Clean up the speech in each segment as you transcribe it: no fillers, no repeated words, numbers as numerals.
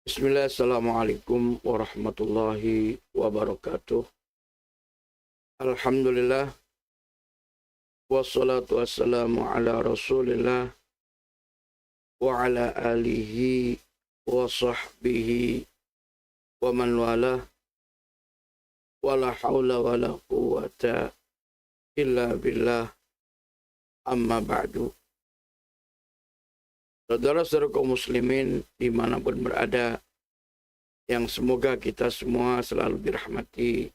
Bismillah, Assalamualaikum warahmatullahi wabarakatuh. Alhamdulillah, wassalatu wassalamu ala rasulillah wa ala alihi wa sahbihi wa man walah wa la hawla wa la quwata illa billah amma ba'du. Saudara-saudara kaum muslimin dimanapun berada, yang semoga kita semua selalu dirahmati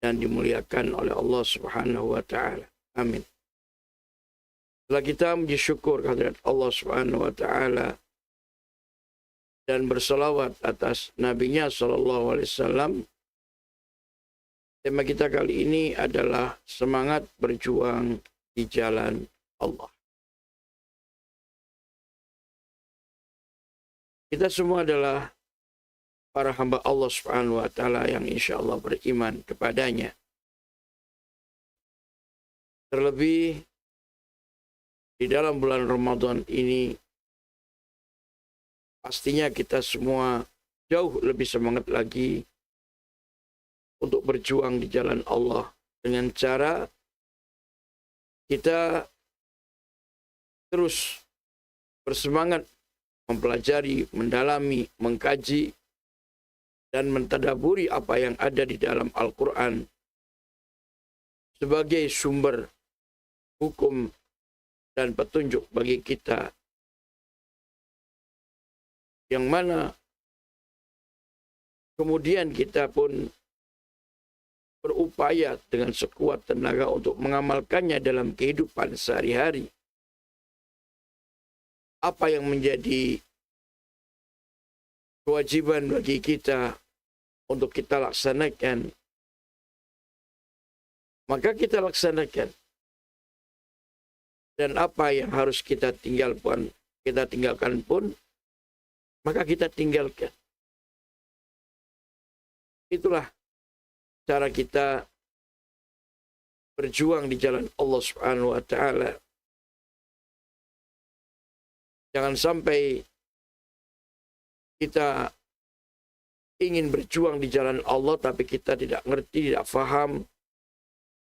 dan dimuliakan oleh Allah Subhanahu wa Ta'ala. Amin. Setelah kita memuji syukur kehadirat Allah Subhanahu wa Ta'ala dan berselawat atas Nabi-Nya Sallallahu Alaihi Wasallam, tema kita kali ini adalah semangat berjuang di jalan Allah. Kita semua adalah para hamba Allah Subhanahu wa Ta'ala yang insya Allah beriman kepadanya. Terlebih di dalam bulan Ramadan ini, pastinya kita semua jauh lebih semangat lagi untuk berjuang di jalan Allah dengan cara kita terus bersemangat mempelajari, mendalami, mengkaji, dan mentadaburi apa yang ada di dalam Al-Quran sebagai sumber hukum dan petunjuk bagi kita, yang mana kemudian kita pun berupaya dengan sekuat tenaga untuk mengamalkannya dalam kehidupan sehari-hari. Apa yang menjadi kewajiban bagi kita untuk kita laksanakan, maka kita laksanakan. Dan apa yang harus kita tinggalkan pun, maka kita tinggalkan. Itulah cara kita berjuang di jalan Allah Subhanahu wa Ta'ala. Jangan sampai kita ingin berjuang di jalan Allah, tapi kita tidak ngerti, tidak faham,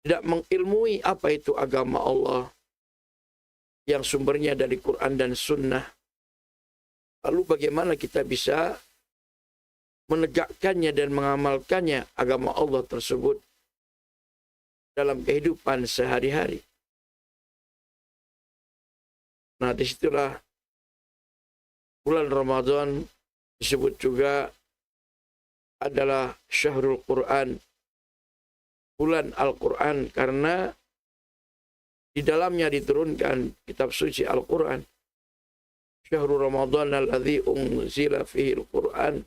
tidak mengilmui apa itu agama Allah yang sumbernya dari Quran dan Sunnah. Lalu bagaimana kita bisa menegakkannya dan mengamalkannya agama Allah tersebut dalam kehidupan sehari-hari. Nah, disitulah bulan Ramadan disebut juga adalah Syahrul Quran, bulan Al-Quran, karena di dalamnya diturunkan kitab suci Al-Quran. Syahrul Ramadan alladzi unzila fihi Al-Quran.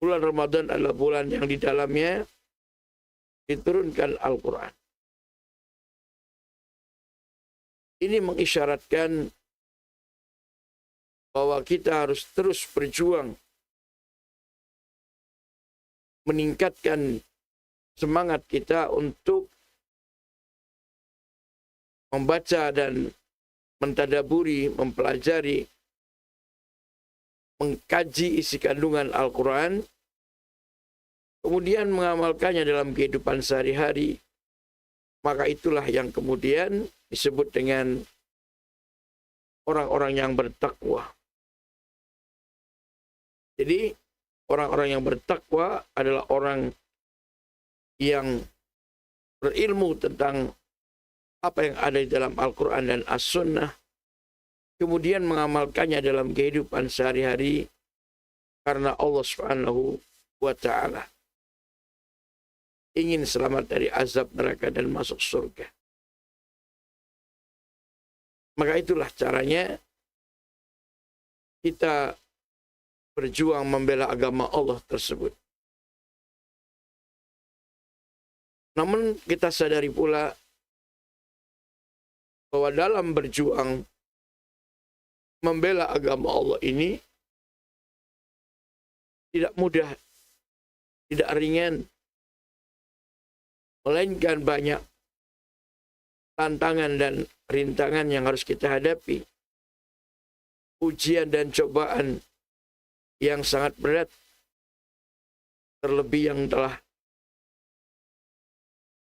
Bulan Ramadan adalah bulan yang di dalamnya diturunkan Al-Quran. Ini mengisyaratkan bahwa kita harus terus berjuang meningkatkan semangat kita untuk membaca dan mentadaburi, mempelajari, mengkaji isi kandungan Al-Quran, kemudian mengamalkannya dalam kehidupan sehari-hari. Maka itulah yang kemudian disebut dengan orang-orang yang bertakwa. Jadi orang-orang yang bertakwa adalah orang yang berilmu tentang apa yang ada di dalam Al-Quran dan As-Sunnah, kemudian mengamalkannya dalam kehidupan sehari-hari karena Allah Subhanahu wa Ta'ala ingin selamat dari azab neraka dan masuk surga. Maka itulah caranya kita berjuang membela agama Allah tersebut. Namun kita sadari pula bahwa dalam berjuang membela agama Allah ini tidak mudah, tidak ringan, melainkan banyak tantangan dan rintangan yang harus kita hadapi. ujian dan cobaan yang sangat berat, terlebih yang telah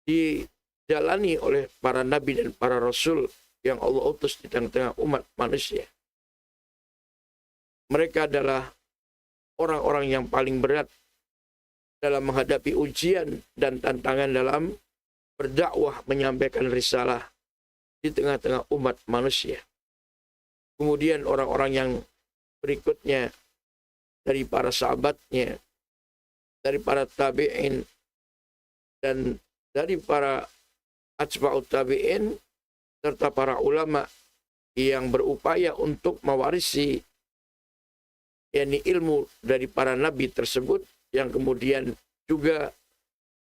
dijalani oleh para nabi dan para rasul yang Allah utus di tengah-tengah umat manusia. Mereka adalah orang-orang yang paling berat dalam menghadapi ujian dan tantangan dalam berdakwah, menyampaikan risalah di tengah-tengah umat manusia. Kemudian orang-orang yang berikutnya dari para sahabatnya, dari para tabi'in, dan dari para atba'ut tabi'in, serta para ulama yang berupaya untuk mewarisi ilmu dari para nabi tersebut, yang kemudian juga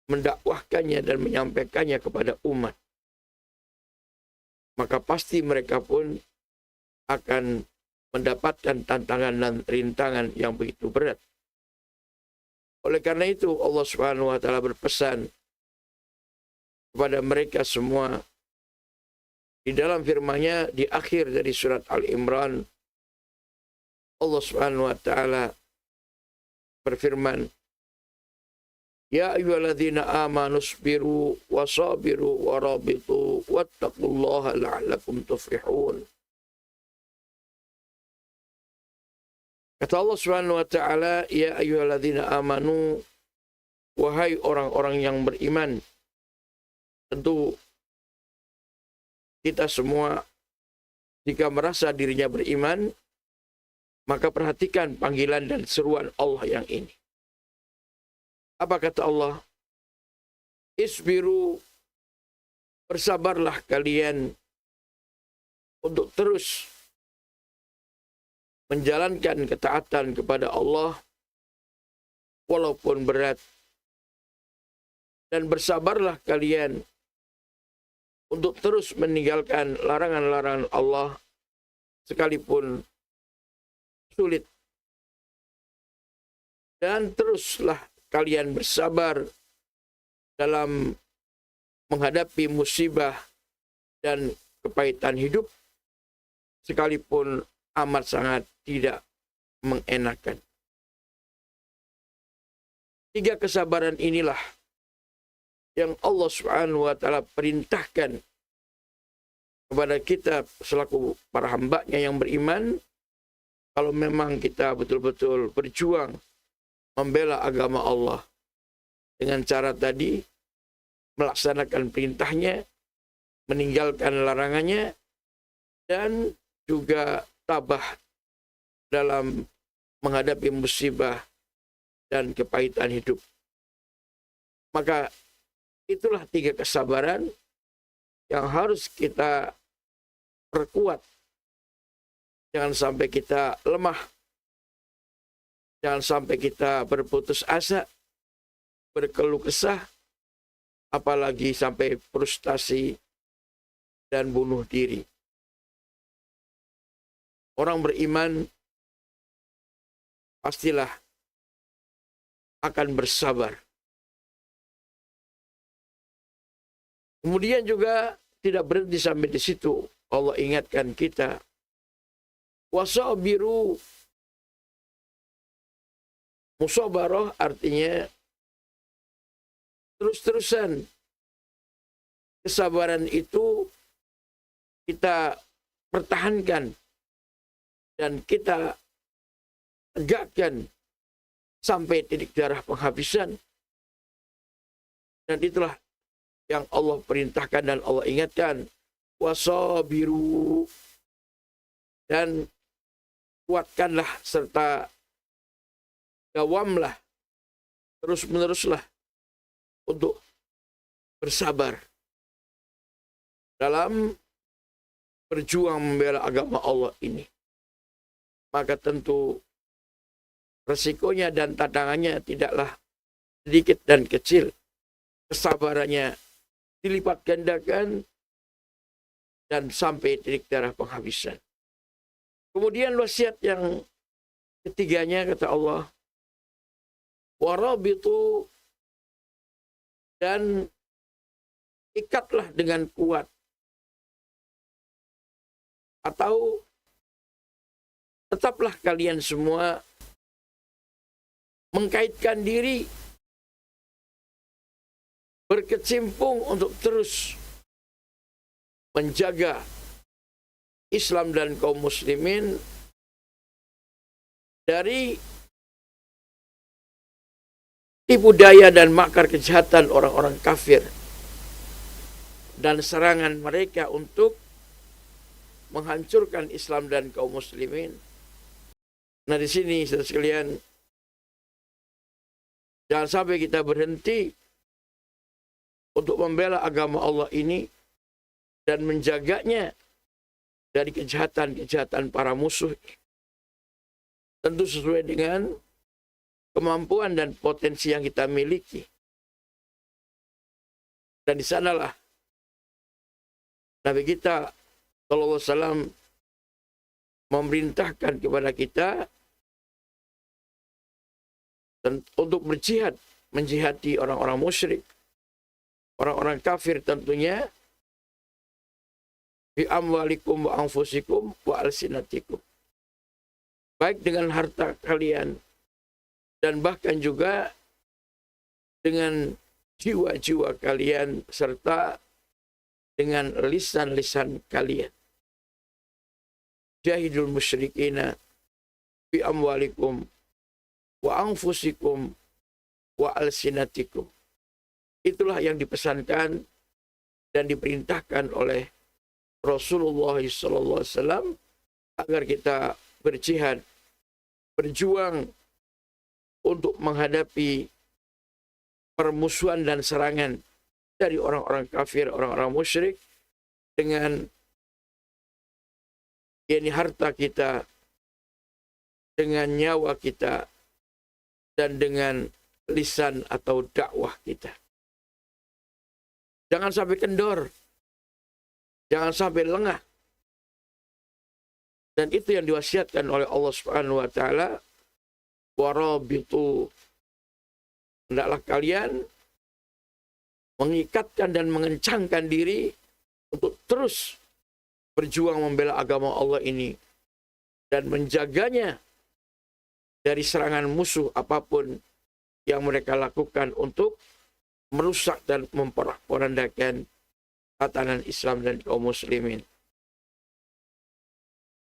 mendakwahkannya dan menyampaikannya kepada umat. Maka pasti mereka pun akan mendapatkan tantangan dan rintangan yang begitu berat. Oleh karena itu Allah Subhanahu wa taala berpesan kepada mereka semua di dalam firman-Nya di akhir dari surat Al-Imran. Allah Subhanahu wa taala berfirman, "Ya ayyuhalladzina amanu sabiru wasabiru warabitu wattaqullaha la'allakum tuflihun." Kata Allah Subhanahu wa taala, "Ya ayyuhalladzina amanu," wahai orang-orang yang beriman. Tentu kita semua jika merasa dirinya beriman, maka perhatikan panggilan dan seruan Allah yang ini. Apa kata Allah? Isbiru, bersabarlah kalian untuk terus menjalankan ketaatan kepada Allah walaupun berat. Dan bersabarlah kalian untuk terus meninggalkan larangan-larangan Allah sekalipun sulit. Dan teruslah kalian bersabar dalam menghadapi musibah dan kepahitan hidup sekalipun amat sangat tidak mengenakan. 3 kesabaran inilah yang Allah Subhanahu wa taala perintahkan kepada kita selaku para hamba-Nya yang beriman. Kalau memang kita betul-betul berjuang membela agama Allah dengan cara tadi, melaksanakan perintahnya, meninggalkan larangannya, dan juga tabah dalam menghadapi musibah dan kepahitan hidup. Maka itulah 3 kesabaran yang harus kita perkuat. Jangan sampai kita lemah. Jangan sampai kita berputus asa, berkeluh kesah, apalagi sampai frustasi dan bunuh diri. Orang beriman pastilah akan bersabar. Kemudian juga tidak berhenti sampai di situ. Allah ingatkan kita, wasabiru. Musabarah artinya terus-terusan. Kesabaran itu kita pertahankan dan kita tegakkan sampai titik darah penghabisan. Dan itulah yang Allah perintahkan dan Allah ingatkan. Wasabiru. Dan kuatkanlah serta dawamlah, terus-meneruslah untuk bersabar dalam berjuang membela agama Allah ini. Maka tentu resikonya dan tantangannya tidaklah sedikit dan kecil. Kesabarannya dilipat gandakan dan sampai titik darah penghabisan. Kemudian wasiat yang ketiganya kata Allah, warabitu, dan ikatlah dengan kuat. Atau tetaplah kalian semua mengkaitkan diri, berkecimpung untuk terus menjaga Islam dan kaum muslimin dari tipu daya dan makar kejahatan orang-orang kafir dan serangan mereka untuk menghancurkan Islam dan kaum muslimin. Nah, di sini saudara sekalian, jangan sampai kita berhenti untuk membela agama Allah ini dan menjaganya dari kejahatan-kejahatan para musuh. Tentu sesuai dengan kemampuan dan potensi yang kita miliki. Dan di sanalah Nabi kita sallallahu alaihi wasallam memerintahkan kepada kita untuk berjihad, menjihadi orang-orang musyrik, orang-orang kafir tentunya, bi amwalikum wa anfusikum wa alsinatikum. Baik dengan harta kalian dan bahkan juga dengan jiwa-jiwa kalian serta dengan lisan-lisan kalian. Jahidul musyrikina bi amwalikum wa anfusikum wa alsinatikum. Itulah yang dipesankan dan diperintahkan oleh Rasulullah SAW agar kita berjihad, berjuang untuk menghadapi permusuhan dan serangan dari orang-orang kafir, orang-orang musyrik dengan harta kita, dengan nyawa kita, dan dengan lisan atau dakwah kita. Jangan sampai kendor, jangan sampai lengah. Dan itu yang diwasiatkan oleh Allah Subhanahu wa taala, warabitu, hendaklah kalian mengikatkan dan mengencangkan diri untuk terus berjuang membela agama Allah ini dan menjaganya dari serangan musuh apapun yang mereka lakukan untuk merusak dan memporak-porandakan tatanan Islam dan kaum muslimin.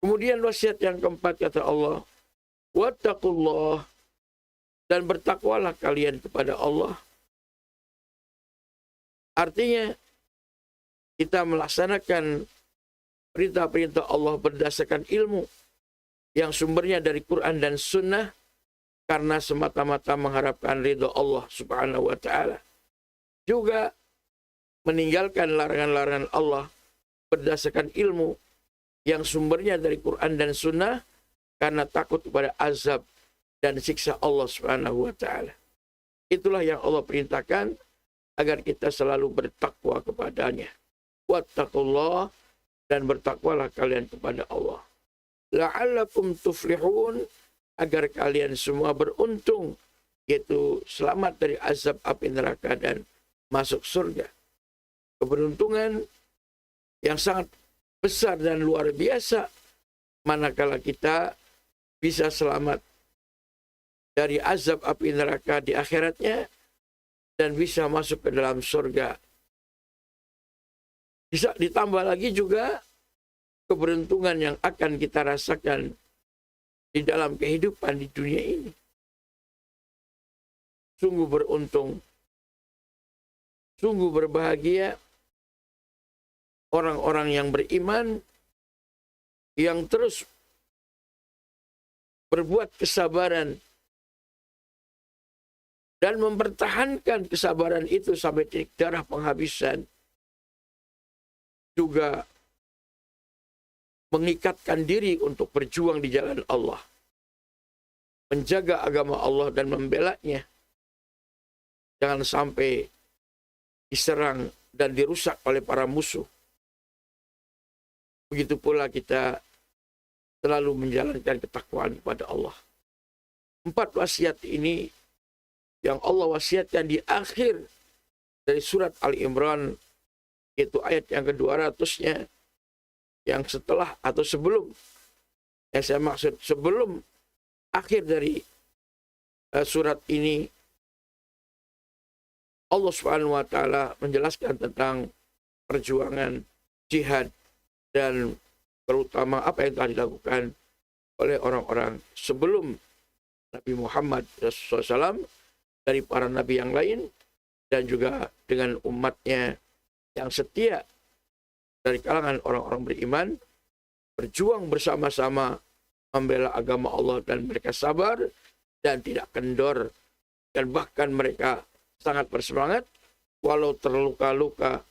Kemudian wasiat yang keempat kata Allah, wattaqullah, dan bertakwalah kalian kepada Allah. Artinya kita melaksanakan perintah-perintah Allah berdasarkan ilmu yang sumbernya dari Quran dan Sunnah karena semata-mata mengharapkan ridha Allah Subhanahu wa taala. Juga meninggalkan larangan-larangan Allah berdasarkan ilmu yang sumbernya dari Quran dan Sunnah karena takut kepada azab dan siksa Allah Subhanahu wa taala. Itulah yang Allah perintahkan agar kita selalu bertakwa kepadanya. Wattaqullah, dan bertakwalah kalian kepada Allah. La'allakum tuflihun, agar kalian semua beruntung, yaitu selamat dari azab api neraka dan masuk surga. Keberuntungan yang sangat besar dan luar biasa manakala kita bisa selamat dari azab api neraka di akhiratnya dan bisa masuk ke dalam surga. Bisa ditambah lagi juga keberuntungan yang akan kita rasakan di dalam kehidupan di dunia ini. Sungguh beruntung, sungguh berbahagia orang-orang yang beriman yang terus berbuat kesabaran dan mempertahankan kesabaran itu sampai titik darah penghabisan. Juga mengikatkan diri untuk berjuang di jalan Allah, menjaga agama Allah dan membelanya. Jangan sampai diserang dan dirusak oleh para musuh. Begitu pula kita selalu menjalankan ketakwaan kepada Allah. 4 wasiat ini yang Allah wasiatkan di akhir dari surat Ali Imran, yaitu ayat yang ke-200-nya, yang setelah atau sebelum Yang saya maksud sebelum akhir dari surat ini, Allah Subhanahu wa taala menjelaskan tentang perjuangan jihad dan terutama apa yang telah dilakukan oleh orang-orang sebelum Nabi Muhammad SAW, dari para nabi yang lain, dan juga dengan umatnya yang setia dari kalangan orang-orang beriman, berjuang bersama-sama membela agama Allah, dan mereka sabar dan tidak kendor, dan bahkan mereka sangat bersemangat walau terluka-luka,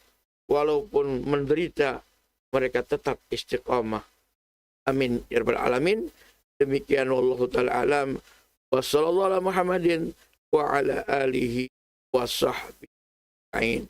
walaupun menderita, mereka tetap istiqamah. Amin ya rabbal alamin. Demikian wallahu taala alam. Wa sallallahu ala Muhammadin wa ala alihi wa sahbihi.